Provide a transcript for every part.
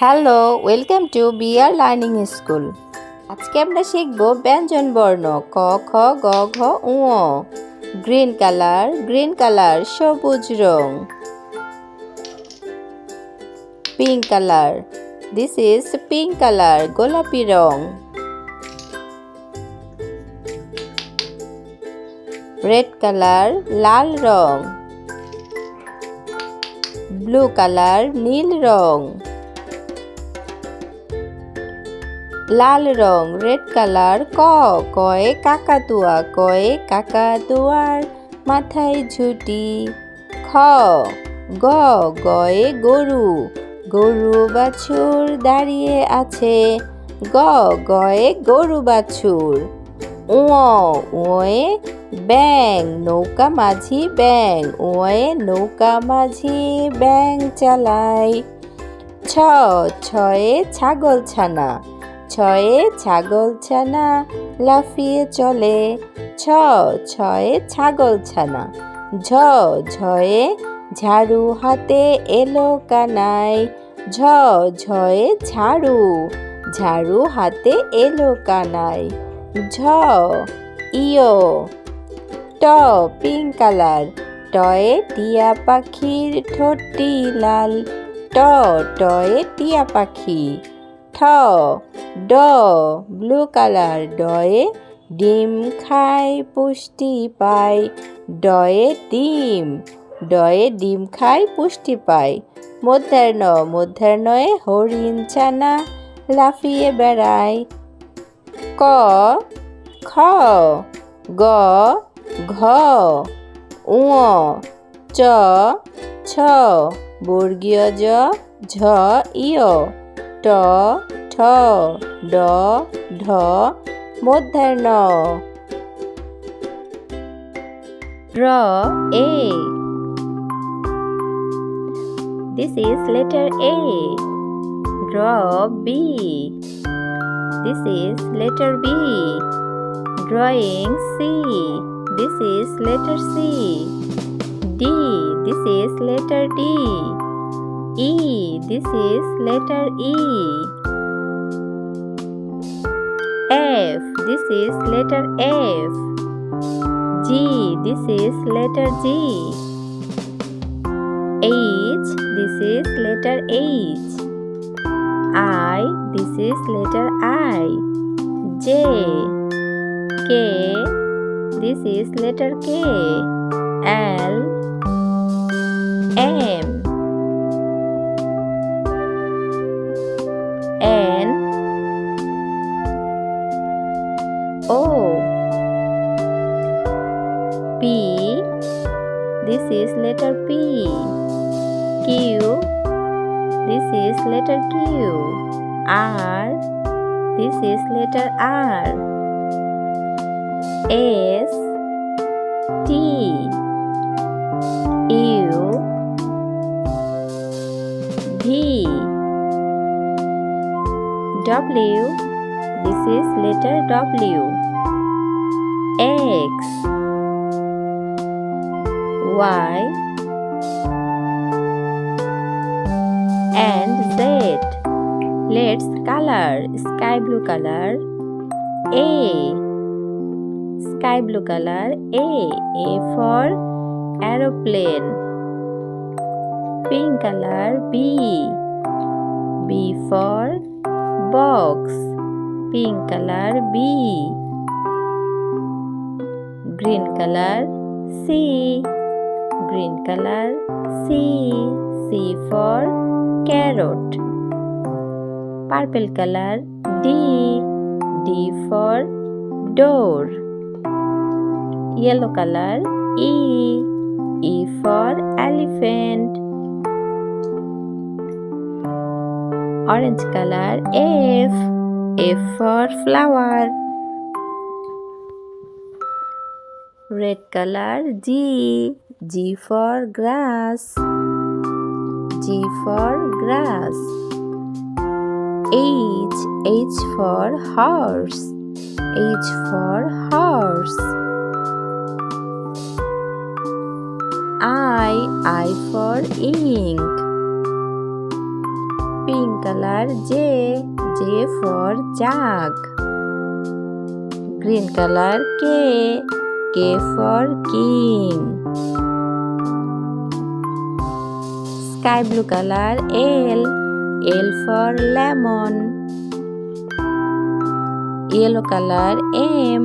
Hello, welcome to BR learning school. আজকে আমরা শিখব ব্যঞ্জন বর্ণ ক, খ, গ, ঘ, ঙ। গ্রিন কালার সবুজ রং। Pink colour, this is pink colour গোলাপি রং। রেড কালার লাল রং। ব্লু কালার নীল রং। লাল রং রেড কালার কয়ে কাকাতুয়া, কয়ে কাকাতুয়ার মাথায় ঝুঁটি। গয়ে গরু, গরু বাছুর দাঁড়িয়ে আছে। গয়ে গরু বাছুর। ওয়ে ব্যাং, নৌকা মাঝি ব্যাং, ওয়ে নৌকা মাঝি ব্যাং চালায়। ছয়ে ছাগল ছানা, ছয়ে ছাগল ছানা লাফিয়ে চলে। ছয়ে ছাগল ছানা। ঝয়ে ঝাড়ু হাতে এলো কানাই। ঝয়ে ঝাড়ু, ঝাড়ু হাতে এলো কানাই। ইয়ো পিঙ্ক কালার, টয়ে টিয়া পাখির ঠোঁটটি লাল। টয়ে টিয়া পাখি। ব্লু কালার, ডয়ে ডিম খায় পুষ্টি পায়। ডয়ে ডিম খায় পুষ্টি পায়। মধ্যাহ্নয়ে হরিণ ছানা লাফিয়ে বেড়ায়। খ, গ, ঘ, ঙ, ছ, বর্গীয় জ, ঝ, ইয়, ট, ঠ, ড, ঢ, মধ্যাহ্ন। A. This is letter A. Draw B. This is letter B. Drawing C. This is letter C. D. This is letter D. E. This is letter E. F. This is letter F. G. This is letter G. H. This is letter H. I. This is letter I. J. K. This is letter K. L. M. N. O. P. This is letter P. Q. This is letter Q. R. This is letter R. S. T. U. V. W. This is letter W. X. Y. And Z. Let's color. Sky blue color. A. Sky blue color. A. A for aeroplane. Pink color. B. B for box. Pink color. B. Green color. C. Green color. C. C for carrot. Purple color. D. D for door. Yellow color. E. E for elephant. Orange color. F. F for flower. Red color. G. G for grass. G for grass. H. H for horse. H for horse. I for ink. P Pink color J. J for jug. Green color K. K for king. Sky blue color L. L for lemon. Yellow color M.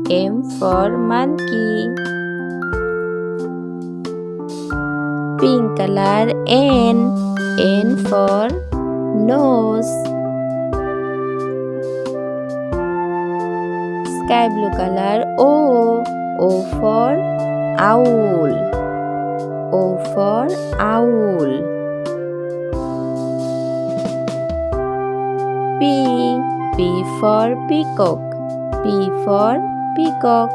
M for monkey. Pink color N. N for nose. Sky blue color O. O for owl. O for owl. P. P for peacock. P for peacock.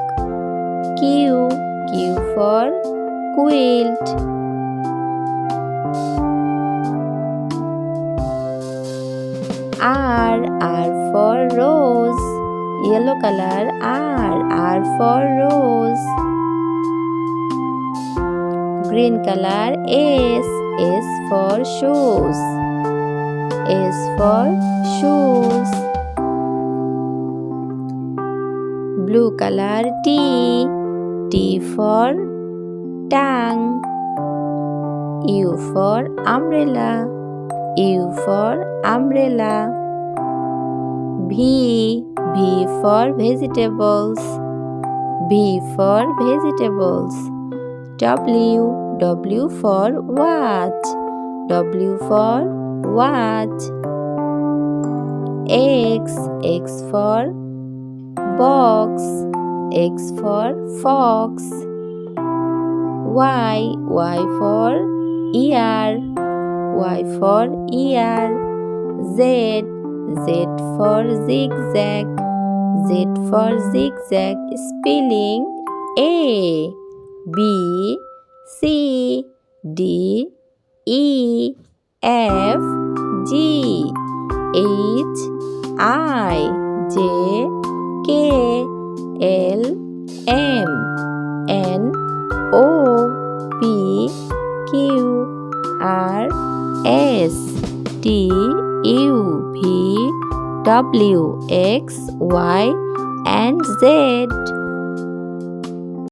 Q. Q for quilt. R. R for rose. Yellow color R. R for rose. Green color S. S for shoes. S for shoes. Blue color T. T for tongue. U for umbrella. U for umbrella. V. V for vegetables. V for vegetables. W. W for watch. W for watch. X. X for box. X for fox. Y. Y for ear. Y for ear. Z. Z for zigzag. Z for zigzag. Spelling A, B, C, D, E, F, G, H, I, J, K, L, M, N, O, P, Q, R, S, T, U, V, W, X, Y, and Z.